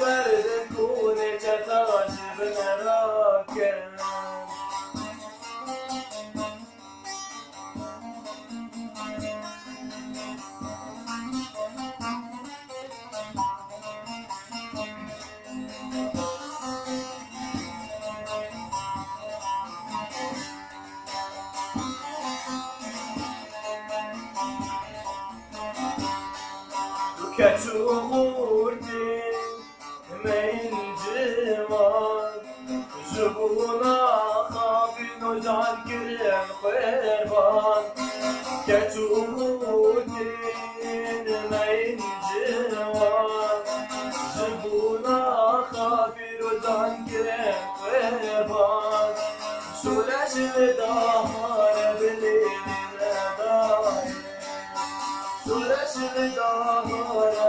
برد کونه چتاش بنراکن كتو غوردي من جوان جبونا خابين وجعل كرم قربان كتو غوردي من جوان جبونا خابين وجعل كرم قربان شولش دهار بليل نداي شولش دهار